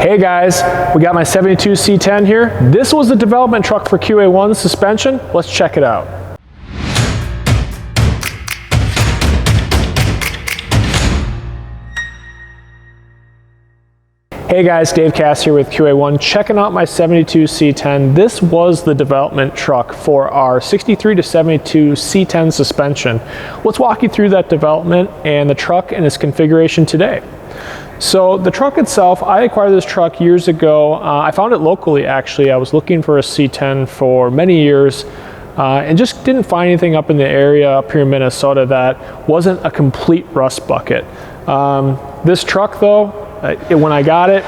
Hey guys, we got my 72 C10 here. This was the development truck for QA1 suspension. Let's check it out. Hey guys, Dave Cass here with QA1, checking out my 72 C10. This was the development truck for our 63 to 72 C10 suspension. Let's walk you through that development and the truck and its configuration today. So the truck itself, I acquired this truck years ago. I found it locally actually. I was looking for a C10 for many years and just didn't find anything up in the area up here in Minnesota that wasn't a complete rust bucket. This truck though, when I got it,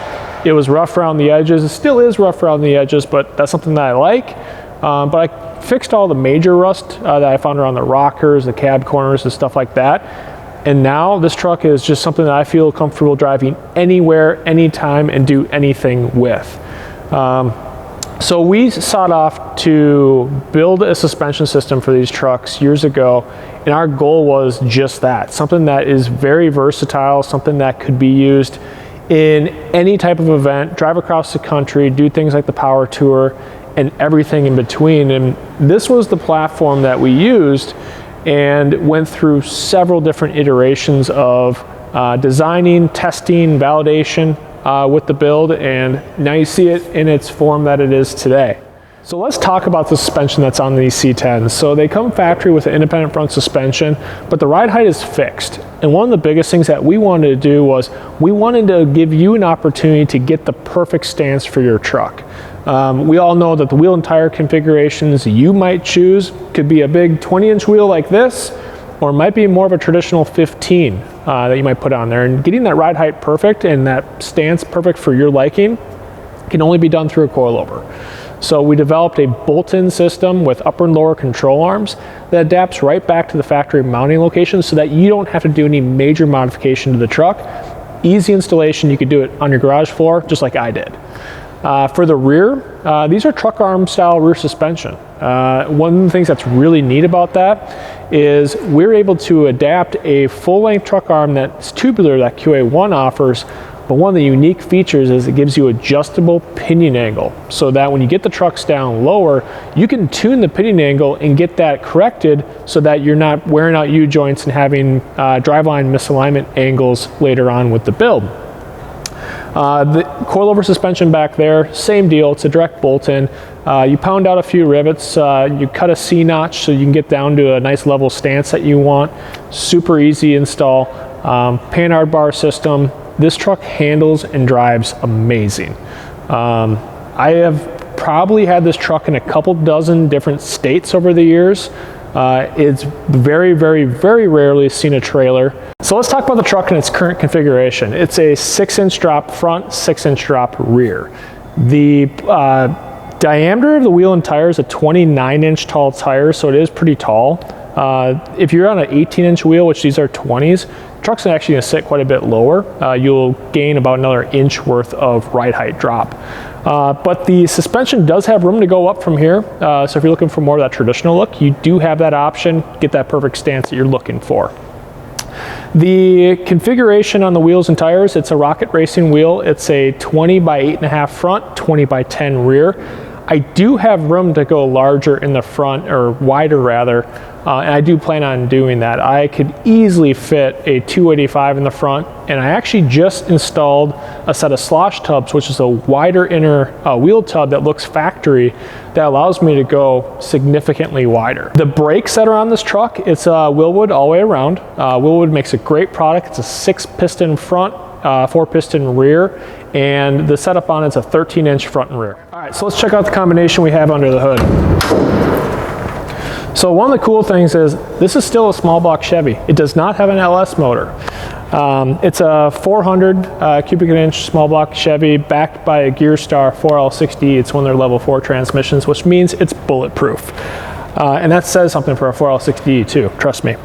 it was rough around the edges. It still is rough around the edges, but that's something that I like. But I fixed all the major rust that I found around the rockers, the cab corners and stuff like that. And now this truck is just something that I feel comfortable driving anywhere, anytime, and do anything with. So we sought off to build a suspension system for these trucks years ago, and our goal was just that, something that is very versatile, something that could be used in any type of event, drive across the country, do things like the power tour, and everything in between. And this was the platform that we used and went through several different iterations of designing, testing, validation with the build, and now you see it in its form that it is today. So let's talk about the suspension that's on these C10s. So they come factory with an independent front suspension, but the ride height is fixed. And one of the biggest things that we wanted to do was we wanted to give you an opportunity to get the perfect stance for your truck. We all know that the wheel and tire configurations you might choose could be a big 20-inch wheel like this, or it might be more of a traditional 15 that you might put on there. And getting that ride height perfect and that stance perfect for your liking can only be done through a coilover. So we developed a bolt-in system with upper and lower control arms that adapts right back to the factory mounting location so that you don't have to do any major modification to the truck. Easy installation, you could do it on your garage floor just like I did. For the rear, these are truck arm style rear suspension. One of the things that's really neat about that is we're able to adapt a full-length truck arm that's tubular that QA1 offers, but one of the unique features is it gives you adjustable pinion angle so that when you get the trucks down lower, you can tune the pinion angle and get that corrected so that you're not wearing out U-joints and having driveline misalignment angles later on with the build. The coilover suspension back there, same deal, it's a direct bolt-in. You pound out a few rivets, you cut a C-notch so you can get down to a nice level stance that you want. Super easy install. Panhard bar system. This truck handles and drives amazing. I have probably had this truck in a couple dozen different states over the years. It's very, very, very rarely seen a trailer. So let's talk about the truck and its current configuration. It's a 6-inch drop front, 6-inch drop rear. The diameter of the wheel and tire is a 29-inch tall tire, so it is pretty tall. If you're on an 18-inch wheel, which these are 20s, the truck's actually going to sit quite a bit lower. You'll gain about another inch worth of ride height drop. But the suspension does have room to go up from here. So if you're looking for more of that traditional look, you do have that option. Get that perfect stance that you're looking for. The configuration on the wheels and tires, it's a Rocket Racing wheel. It's a 20 by 8.5 front, 20 by 10 rear. I do have room to go larger in the front, or wider rather, and I do plan on doing that. I could easily fit a 285 in the front, and I actually just installed a set of slosh tubs, which is a wider inner wheel tub that looks factory that allows me to go significantly wider. The brakes that are on this truck, it's Wilwood all the way around. Wilwood makes a great product. It's a 6-piston front, 4-piston rear, and the setup on it's a 13-inch front and rear. All right, so let's check out the combination we have under the hood. So one of the cool things is this is still a small block Chevy. It does not have an LS motor. It's a 400 cubic inch small block Chevy backed by a Gearstar 4L60. It's one of their level 4 transmissions, which means it's bulletproof. And that says something for a 4L60 too, trust me.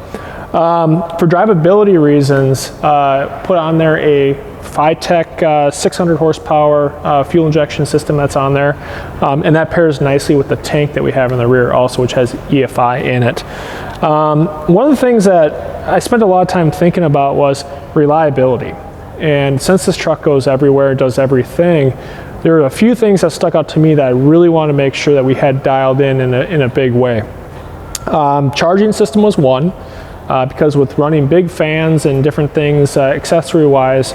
For drivability reasons, put on there a Phytec 600 horsepower fuel injection system that's on there, and that pairs nicely with the tank that we have in the rear also, which has EFI in it. One of the things that I spent a lot of time thinking about was reliability. And since this truck goes everywhere, does everything, there are a few things that stuck out to me that I really want to make sure that we had dialed in a big way. Charging system was one, because with running big fans and different things accessory wise,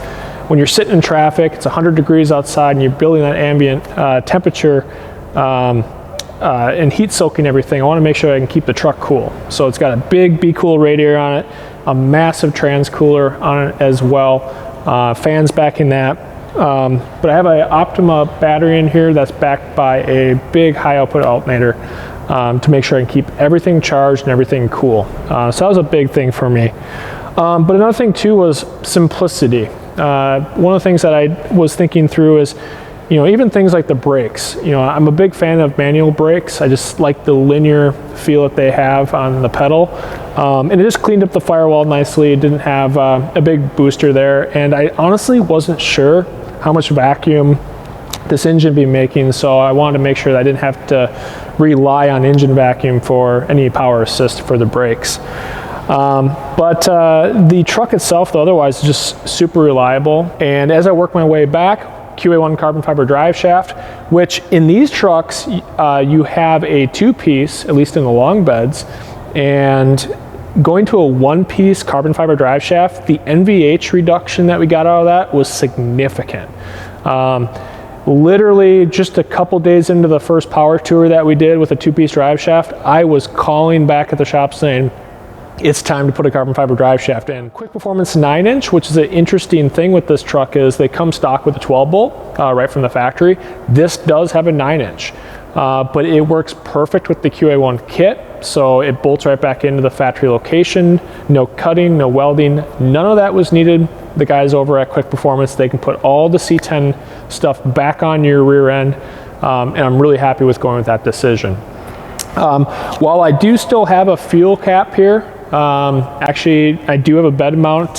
when you're sitting in traffic, it's 100 degrees outside and you're building that ambient temperature and heat soaking everything, I want to make sure I can keep the truck cool. So it's got a big Be Cool radiator on it, a massive trans cooler on it as well, fans backing that. But I have an Optima battery in here that's backed by a big high output alternator to make sure I can keep everything charged and everything cool. So that was a big thing for me. But another thing too was simplicity. One of the things that I was thinking through is, you know, even things like the brakes. You know, I'm a big fan of manual brakes. I just like the linear feel that they have on the pedal. And it just cleaned up the firewall nicely. It didn't have a big booster there. And I honestly wasn't sure how much vacuum this engine would be making, so I wanted to make sure that I didn't have to rely on engine vacuum for any power assist for the brakes. But the truck itself, though, otherwise is just super reliable. And as I work my way back, QA1 carbon fiber drive shaft, which in these trucks you have a two-piece, at least in the long beds, and going to a one-piece carbon fiber drive shaft, the NVH reduction that we got out of that was significant. Literally just a couple days into the first power tour that we did with a two-piece drive shaft, I was calling back at the shop saying, it's time to put a carbon fiber drive shaft in. Quick Performance 9-inch, which is an interesting thing with this truck, is they come stock with a 12 bolt right from the factory. This does have a 9-inch, but it works perfect with the QA1 kit. So it bolts right back into the factory location. No cutting, no welding, none of that was needed. The guys over at Quick Performance, they can put all the C10 stuff back on your rear end, and I'm really happy with going with that decision. While I do still have a fuel cap here, actually I do have a bed mount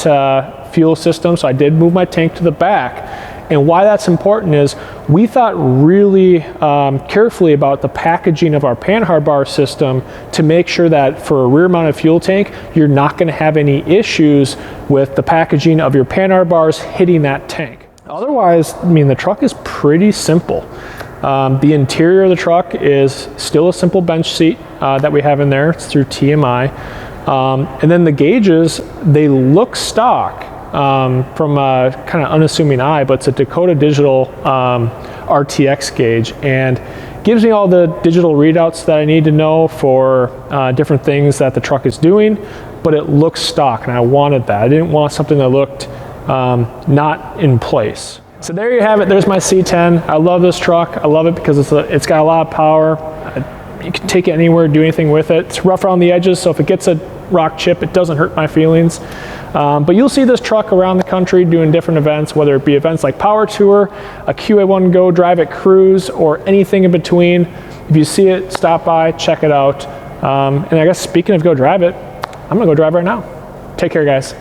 fuel system, so I did move my tank to the back. And why that's important is we thought really carefully about the packaging of our Panhard bar system to make sure that for a rear mounted fuel tank, you're not going to have any issues with the packaging of your Panhard bars hitting that tank. Otherwise, I mean, the truck is pretty simple. The interior of the truck is still a simple bench seat that we have in there. It's through TMI. And then the gauges, they look stock from a kind of unassuming eye, but it's a Dakota Digital RTX gauge, and gives me all the digital readouts that I need to know for different things that the truck is doing, but it looks stock, and I wanted that. I didn't want something that looked not in place. So there you have it. There's my C10. I love this truck. I love it because it's got a lot of power. You can take it anywhere, do anything with it. It's rough around the edges, so if it gets a rock chip, it doesn't hurt my feelings. But you'll see this truck around the country doing different events, whether it be events like Power Tour, a QA1 Go Drive It Cruise, or anything in between. If you see it, stop by, check it out. And I guess speaking of Go Drive It, I'm gonna go drive right now. Take care, guys.